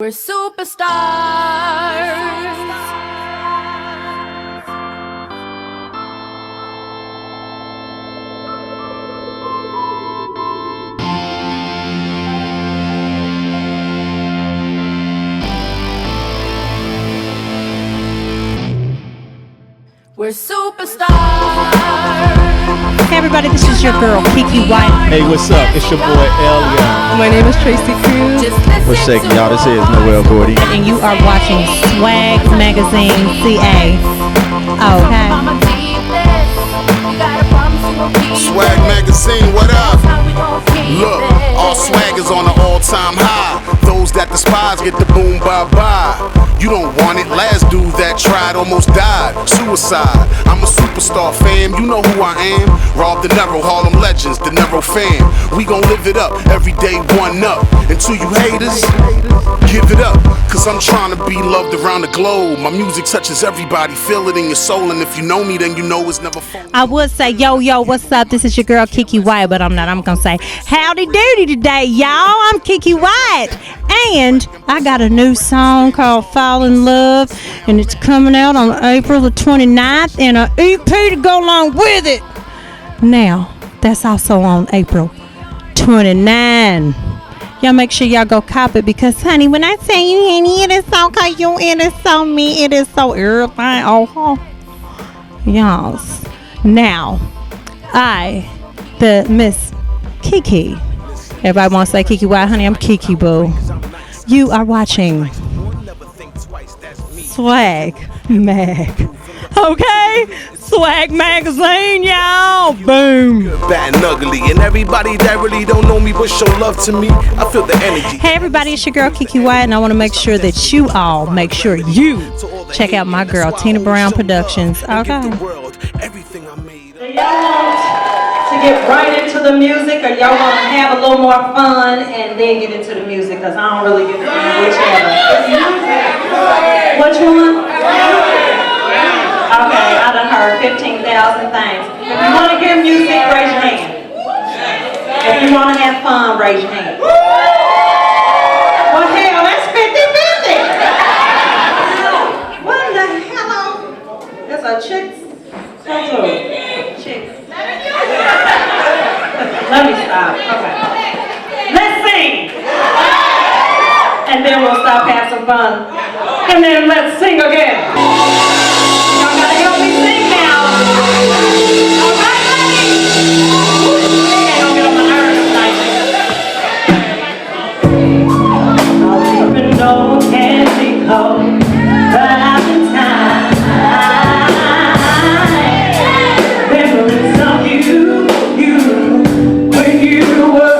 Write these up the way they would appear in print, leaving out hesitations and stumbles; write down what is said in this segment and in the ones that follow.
We're superstars. We're superstars. Hey everybody, this is your girl Kiki Wyatt. Hey, what's up? It's your boy L. My name is Tracy Cruz. What's shaking, y'all? This is Noel Gordine. And you are watching Swag Magazine CA. Okay. Swag Magazine, what up? Look, all swag is on an all-time high. Those that despise get the boom bye-bye. You don't want it, last dude that tried almost died. Suicide, I'm a superstar fam, you know who I am. Rob De Niro, Harlem Legends, De Niro fam. We gon' live it up, every day one up. And to you haters, give it up. Cause I'm trying to be loved around the globe. My music touches everybody, feel it in your soul. And if you know me, then you know it's never phony. I would say, yo, what's up? This is your girl Kiki Wyatt, but I'm not. I'm gonna say, howdy doody today, y'all. I'm Kiki Wyatt. And I got a new song called Fall in Love, and it's coming out on April the 29th, and an EP to go along with it. Now, that's also on April 29th. Y'all make sure y'all go cop it, because honey, when I say you honey, it is so cause you, it is so me, it is so everything. Oh, y'all. Now, the Miss Kiki. Everybody wants to say Kiki Wyatt, honey. I'm Kiki Boo. You are watching Swag Mag. Okay? Swag Magazine, y'all. Boom. Bad and ugly, and everybody that really don't know me but show love to me, I feel the energy. Hey everybody, it's your girl Kiki Wyatt, and I want to make sure that you all make sure you check out my girl Tina Brown Productions. Okay. Do y'all want to get right into the music, or y'all want to have a little more fun and then get into the music? Because I don't really get whichever. Which one? Okay, I done heard 15,000 things. If you want to hear music, raise your hand. If you want to have fun, raise your hand. Well, hell, that's 50-50. What the hell? That's a chick. That's a chick. Let me stop. Okay. Let's sing. And then we'll stop, have some fun. And then let's sing again. Y'all gotta help me sing now. All right, ladies. They don't get on my nerves tonight. I'll even know candy cold, Valentine. Memories of you, when you were.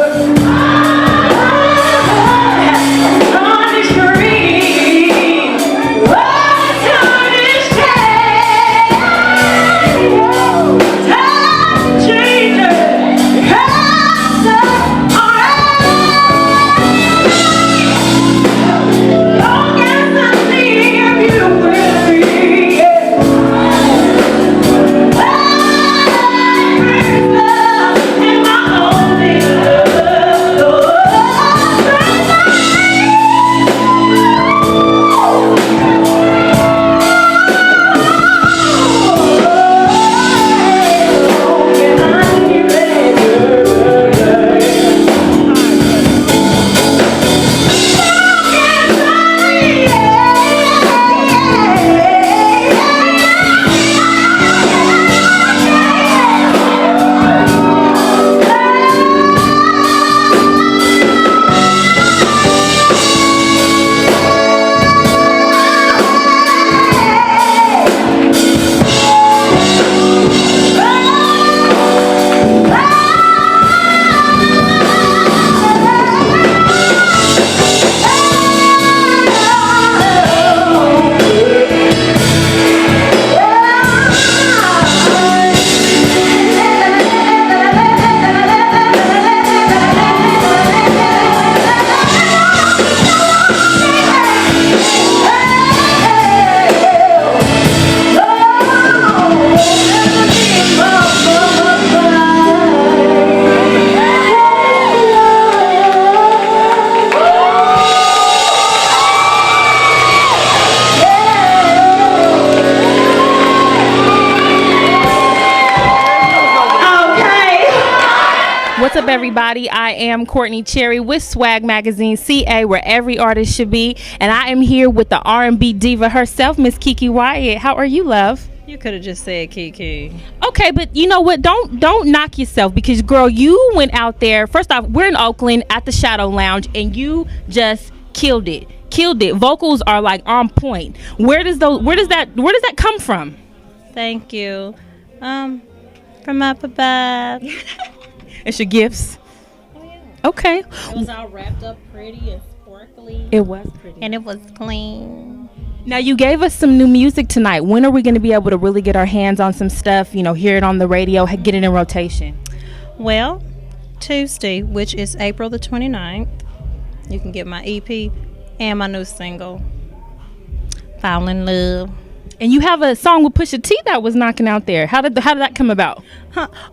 Long as I see up, everybody? I am Courtney Cherry with Swag Magazine CA, where every artist should be, and I am here with the R&B diva herself, Miss Kiki Wyatt. How are you, love? You could have just said Kiki. Okay, but you know what? Don't knock yourself, because girl, you went out there. First off, we're in Oakland at the Shadow Lounge, and you just killed it. Vocals are like on point. Where does that come from? Thank you. From up above. It's your gifts. Oh, yeah. Okay. It was all wrapped up pretty and sparkly. It was pretty. And it was clean. Now, you gave us some new music tonight. When are we going to be able to really get our hands on some stuff, hear it on the radio, get it in rotation? Well, Tuesday, which is April the 29th, you can get my EP and my new single, Fall in Love. And you have a song with Pusha T that was knocking out there. How did that come about?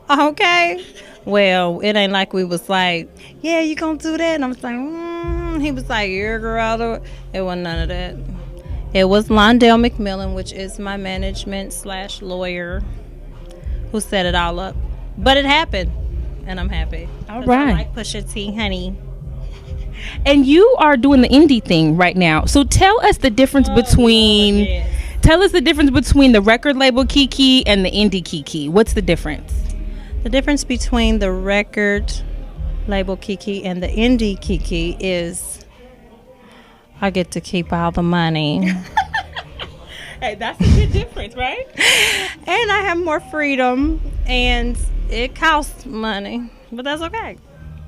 Okay. Well, it ain't like we was like, yeah, you gonna do that? And I was like, He was like, yeah, girl. It wasn't none of that. It was Londell McMillan, which is my management/lawyer, who set it all up. But it happened, and I'm happy. All right. I like Pusha T, honey. And you are doing the indie thing right now. So tell us the difference between... Lord, yes. Tell us the difference between the record label Kiki and the indie Kiki. What's the difference? The difference between the record label Kiki and the indie Kiki is I get to keep all the money. Hey, that's a good difference, right? And I have more freedom, and it costs money, but that's okay.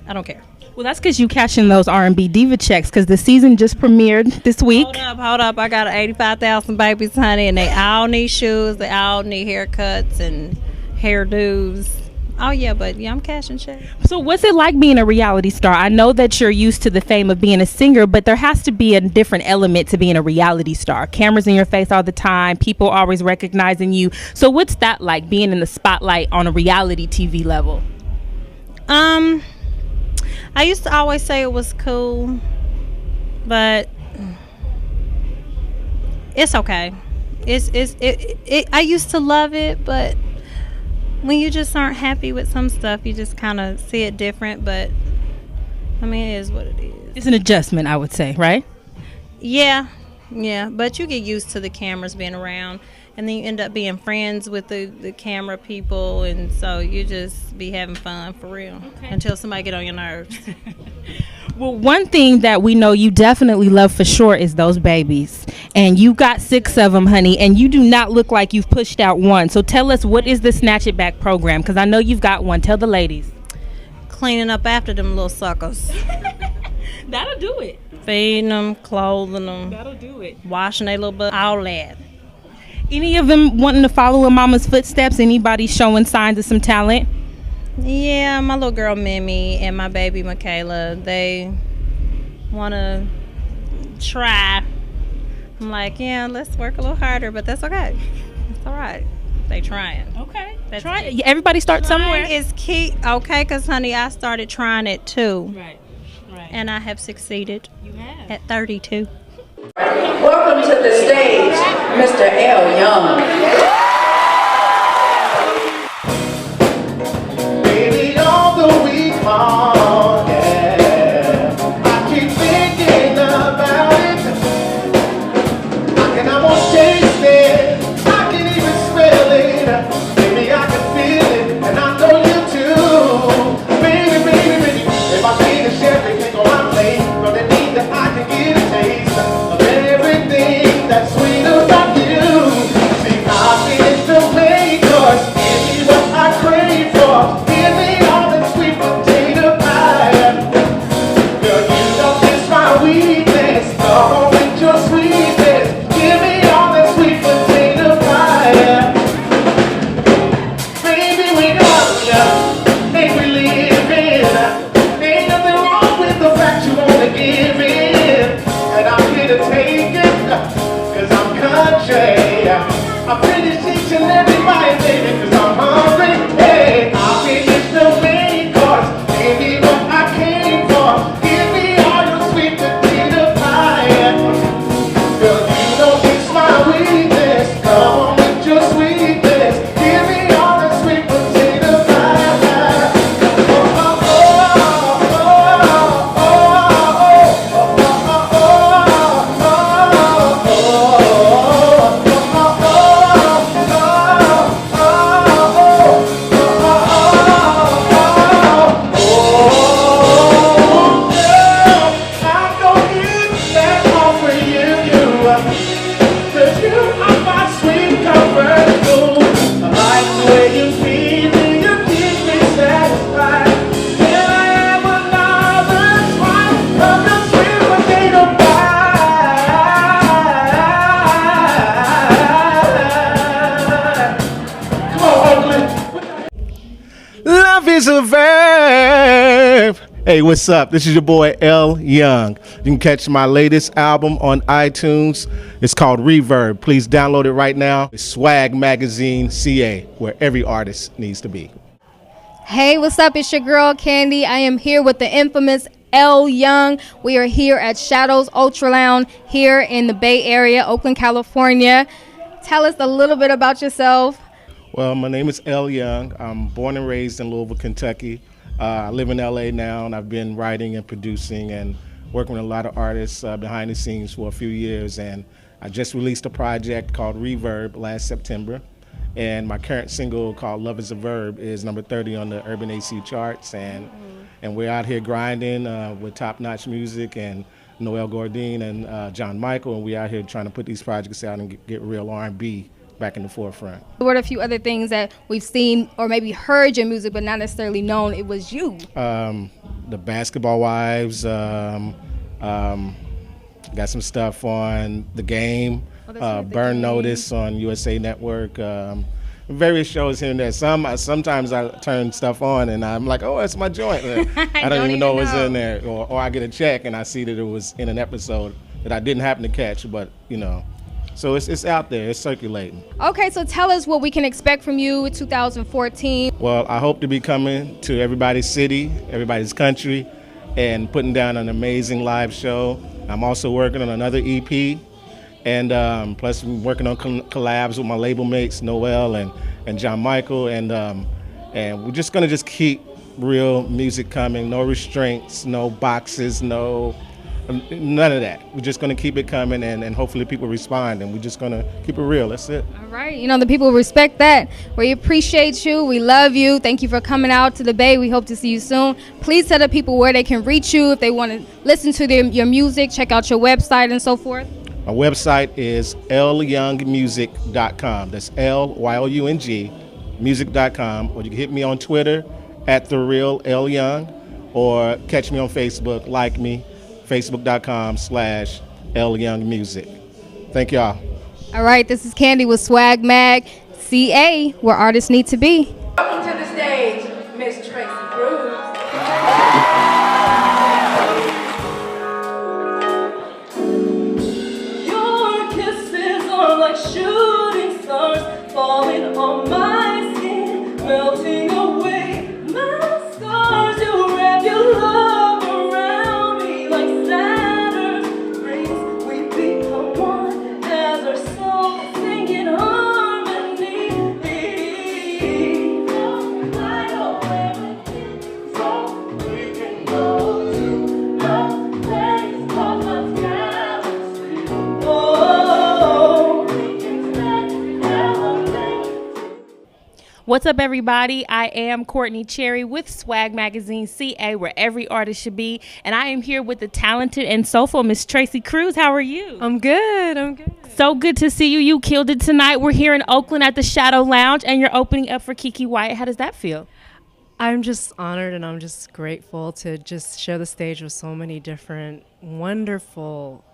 I don't care. Well, that's because you cash in those R&B Diva checks, because the season just premiered this week. Hold up. I got 85,000 babies, honey, and they all need shoes. They all need haircuts and hairdos. Oh, yeah, but yeah, I'm cashing checks. So what's it like being a reality star? I know that you're used to the fame of being a singer, but there has to be a different element to being a reality star. Cameras in your face all the time, people always recognizing you. So what's that like, being in the spotlight on a reality TV level? I used to always say it was cool, but it's okay. I used to love it, but when you just aren't happy with some stuff, you just kind of see it different. But I mean, it is what it is. It's an adjustment, I would say, right? Yeah, but you get used to the cameras being around, and then you end up being friends with the camera people, and so you just be having fun for real until somebody get on your nerves. Well, one thing that we know you definitely love for sure is those babies. And you got 6 of them, honey, and you do not look like you've pushed out one. So tell us, what is the Snatch It Back program? Because I know you've got one. Tell the ladies. Cleaning up after them little suckers. That'll do it. Feeding them, clothing them. That'll do it. Washing their little butt, all that. Any of them wanting to follow in mama's footsteps? Anybody showing signs of some talent? Yeah, my little girl Mimi and my baby Michaela, they want to try. I'm like, yeah, let's work a little harder, but that's okay. It's all right. They trying. Okay. Try it. Everybody starts somewhere. It's key. Okay, because, honey, I started trying it, too. Right. And I have succeeded. You have. At 32. Welcome to the stage, Mr. L. Young. Baby, all the week long, yeah, I keep thinking about it. I can almost taste it, I can even smell it. Baby, I can feel it, and I know you too. Baby, if I see the everything on my plate, from the need that I can get a taste of everything that's sweet about you. See, I finish the play, 'cause give me what I crave for. Give me all the sweet potato pie. Girl, you know it's my weakness. Come on with your sweetness. Give me all the sweet potato pie. Baby, we love ya, think we live in. Ain't nothing wrong with the fact you wanna give in. And I'm here to take it, 'cause I'm country. I'm finished teaching everybody, baby, 'cause I'm hungry. Hey, I'll finish the main course. Give me what I came for. Give me all your sweet potato pie. Girl, you know it's my weakness. Come on with your sweetness. Give me all the sweet potato pie. Oh, oh, oh. 'Cause you are my sweet comfort food. I like the way you feed me, you keep me satisfied. Can I have another try of your sweet potato pie? Come on, Oakland. Love is a verb. Hey, what's up? This is your boy L Young. You can catch my latest album on iTunes. It's called Reverb. Please download it right now. It's Swag Magazine CA, where every artist needs to be. Hey, what's up? It's your girl Candy. I am here with the infamous L Young. We are here at Shadows Ultra Lounge here in the Bay Area, Oakland, California. Tell us a little bit about yourself. Well, my name is L Young. I'm born and raised in Louisville, Kentucky. I live in LA now, and I've been writing and producing and working with a lot of artists behind the scenes for a few years. And I just released a project called Reverb last September. And my current single called Love is a Verb is number 30 on the Urban AC charts. And we're out here grinding with top-notch music and Noel Gordine and John Michael. And we're out here trying to put these projects out and get real R&B back in the forefront. What are a few other things that we've seen or maybe heard your music but not necessarily known it was you? The Basketball Wives, got some stuff on The Game, Burn Notice on USA Network, various shows here and there. Sometimes I turn stuff on and I'm like, oh, that's my joint. I don't even know it was in there. Or I get a check and I see that it was in an episode that I didn't happen to catch, but you know. So it's out there, it's circulating. Okay, so tell us what we can expect from you in 2014. Well, I hope to be coming to everybody's city, everybody's country, and putting down an amazing live show. I'm also working on another EP, and plus I'm working on collabs with my label mates, Noel and John Michael, and we're just gonna keep real music coming, no restraints, no boxes, none of that. We're just going to keep it coming, and hopefully people respond, and we're just going to keep it real. That's it. All right. You know, the people respect that. We appreciate you. We love you. Thank you for coming out to the Bay. We hope to see you soon. Please tell the people where they can reach you if they want to listen to your music, check out your website and so forth. My website is lyoungmusic.com. That's LYOUNG music.com. Or you can hit me on Twitter at @TheRealLYoung, or catch me on Facebook, like me, facebook.com/LYoungMusic. Thank y'all. All right, this is Candy with Swag Mag CA, where artists need to be. Welcome to the stage, Miss Tracy Cruz. Your kisses are like shooting stars falling on my skin, melting away my scars. You wrap your love around me like Saturn's rings. We become one as our souls sing in harmony. I know everything, so we can go to a place called the galaxy. Oh, we can spend What's up, everybody? I am Courtney Cherry with Swag Magazine CA, where every artist should be, and I am here with the talented and soulful Miss Tracy Cruz. How are you? I'm good. So good to see you. You killed it tonight. We're here in Oakland at the Shadow Lounge, and you're opening up for Kiki Wyatt. How does that feel? I'm just honored and I'm just grateful to just share the stage with so many different wonderful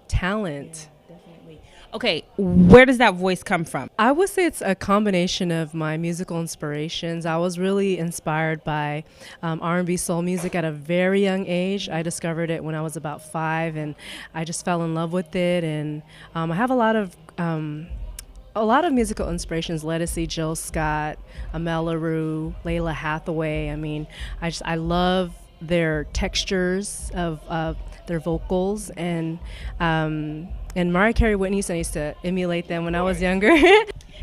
talent. Definitely. Okay, where does that voice come from? I would say it's a combination of my musical inspirations. I was really inspired by R&B soul music at a very young age. I discovered it when I was about 5, and I just fell in love with it. And I have a lot of musical inspirations: Ledisi, Jill Scott, Amel Larue, Layla Hathaway. I mean, I love their textures of their vocals, and Mariah Carey, Whitney Houston, I used to emulate them when I was younger.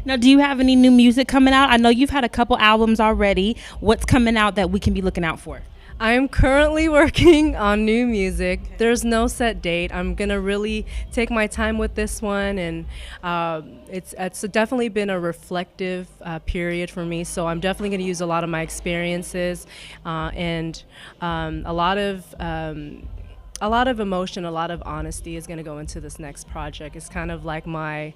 Now, do you have any new music coming out? I know you've had a couple albums already. What's coming out that we can be looking out for? I'm currently working on new music. There's no set date. I'm gonna really take my time with this one, and it's definitely been a reflective period for me. So I'm definitely gonna use a lot of my experiences and a lot of a lot of emotion, a lot of honesty is going to go into this next project. It's kind of like my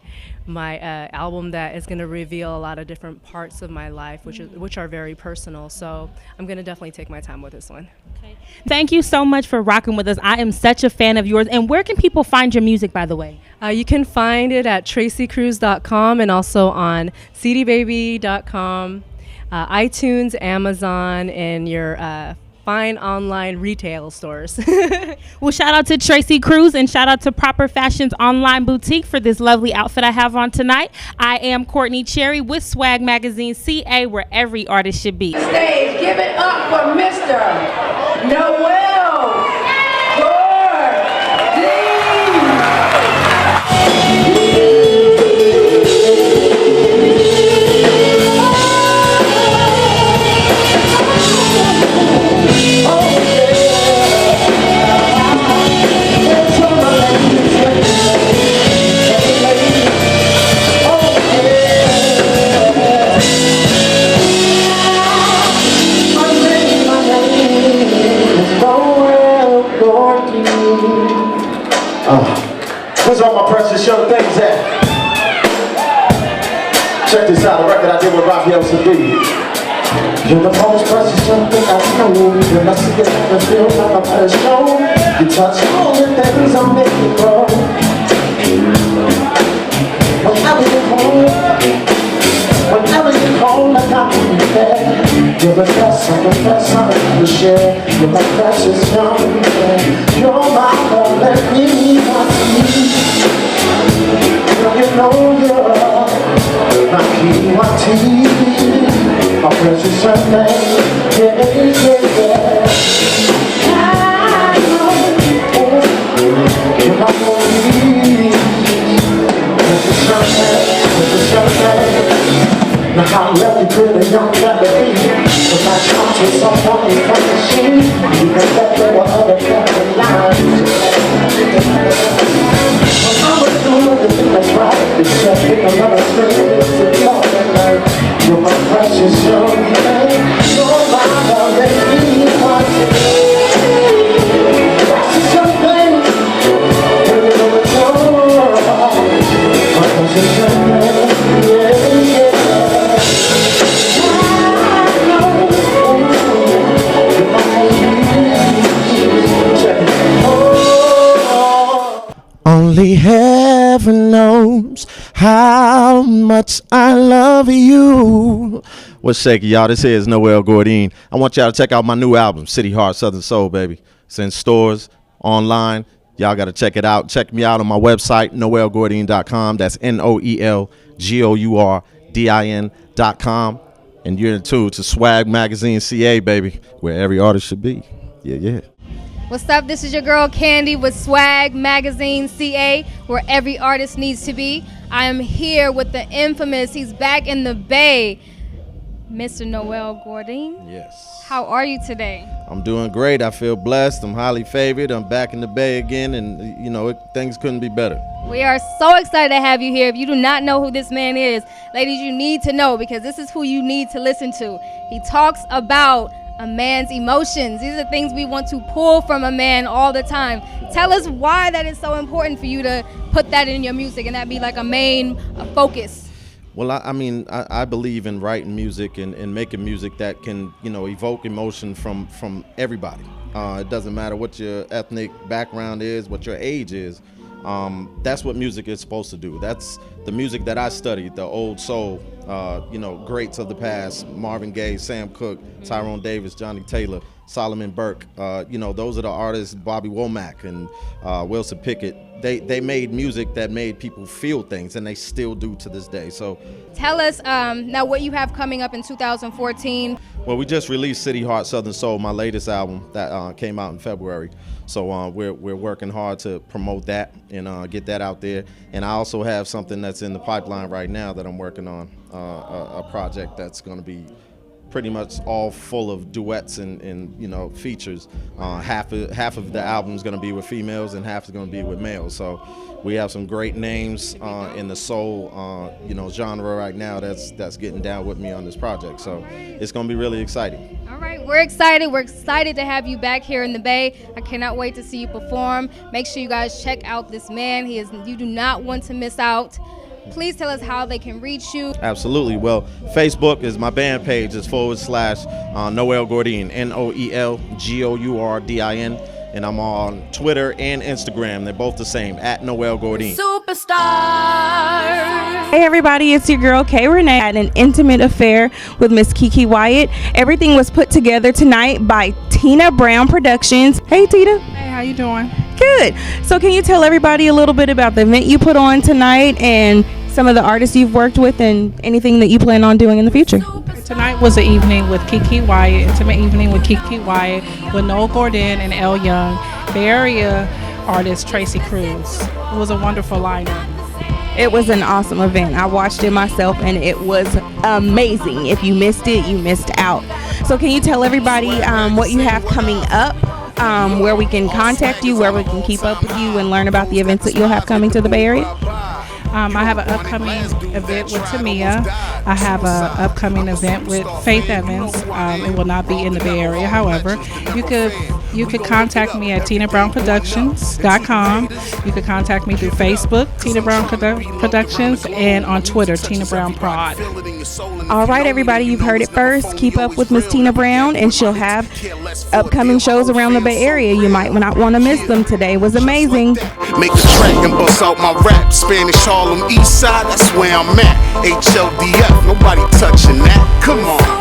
album that is going to reveal a lot of different parts of my life, which are very personal. So I'm going to definitely take my time with this one. Okay. Thank you so much for rocking with us. I am such a fan of yours. And where can people find your music, by the way? You can find it at tracycruz.com and also on cdbaby.com, iTunes, Amazon, and your fine online retail stores. Well, shout out to Tracy Cruz and shout out to Proper Fashions Online Boutique for this lovely outfit I have on tonight. I am Courtney Cherry with Swag Magazine CA, where every artist should be. Stage, give it up for Mr. Noel Where's all my precious young things at? Check this out, a record I did with Raphael Sabine. You're the most precious young thing I know. You're not to get the feel like a passion. You touch all the things I make you grow. Whenever you call, I got to be there. You're the best, I'm the best I ever share. You're my precious young thing. You're my love, let me want you. You know you're my Kiki Wyatt, my precious young thing. Yeah. I know you're my only precious young thing, precious young thing. Now how lucky could a young fella be? If I come to someone in front of you, you can bet there were other family lines. When I was doing the thing that's right, it's just pick another string to love and life. You're my precious young thing. You're my love that me wants. Precious young thing. You're the my precious young thing. Yeah. Only heaven knows how much I love you. What's shaky, y'all? This here is Noel Gordine. I want y'all to check out my new album, City Heart Southern Soul, baby. It's in stores, online. Y'all got to check it out. Check me out on my website, noelgordine.com. That's NOELGOURDIN.com. And you're in tune to Swag Magazine CA, baby, where every artist should be. Yeah. What's up? This is your girl Candy with Swag Magazine CA, where every artist needs to be. I am here with the infamous, he's back in the Bay, Mr. Noel Gordine. Yes. How are you today? I'm doing great. I feel blessed. I'm highly favored. I'm back in the Bay again, and, you know, things couldn't be better. We are so excited to have you here. If you do not know who this man is, ladies, you need to know, because this is who you need to listen to. He talks about a man's emotions. These are things we want to pull from a man all the time. Tell us why that is so important for you to put that in your music and that be like a main focus. Well, I believe in writing music and making music that can, you know, evoke emotion from everybody. It doesn't matter what your ethnic background is, what your age is. That's what music is supposed to do. That's the music that I studied, the old soul, greats of the past, Marvin Gaye, Sam Cooke, Tyrone Davis, Johnny Taylor, Solomon Burke. Those are the artists, Bobby Womack and Wilson Pickett. They made music that made people feel things, and they still do to this day. So tell us now what you have coming up in 2014. Well, we just released City Heart Southern Soul, my latest album that came out in February. So we're working hard to promote that and get that out there. And I also have something that's in the pipeline right now that I'm working on, a project that's going to be pretty much all full of duets and features. Half of the album is going to be with females and half is going to be with males. So we have some great names in the soul genre right now that's getting down with me on this project. So it's going to be really exciting. All right. right, we're excited. We're excited to have you back here in the Bay. I cannot wait to see you perform. Make sure you guys check out this man. You do not want to miss out. Please tell us how they can reach you. Absolutely. Well, Facebook is my band page is / Noel Gourdin, NoelGourdin. And I'm on Twitter and Instagram. They're both the same, at Noel Gordine. Superstar. Hey everybody, it's your girl Kay Renee. I had an intimate affair with Miss Kiki Wyatt. Everything was put together tonight by Tina Brown Productions. Hey Tina. Hey, how you doing? Good. So can you tell everybody a little bit about the event you put on tonight and some of the artists you've worked with and anything that you plan on doing in the future? Tonight was an evening with Kiki Wyatt, intimate evening with Kiki Wyatt, with Noel Gourdin and L Young, Bay Area artist Tracy Cruz. It was a wonderful lineup. It was an awesome event. I watched it myself and it was amazing. If you missed it, you missed out. So can you tell everybody what you have coming up, where we can contact you, where we can keep up with you and learn about the events that you'll have coming to the Bay Area? I have an upcoming event with Tamia. I have an upcoming event with Faith Evans. It will not be in the Bay Area. However, you could contact me at TinaBrownProductions.com. You could contact me through Facebook, Tina Brown Productions, and on Twitter, Tina Brown Prod. All right, everybody, you've heard it first. Keep up with Miss Tina Brown, and she'll have upcoming shows around the Bay Area. You might not want to miss them. Today was amazing. Make the track and bust out my rap. Spanish Harlem East Side, that's where I'm at. HLDF, nobody touching that. Come on.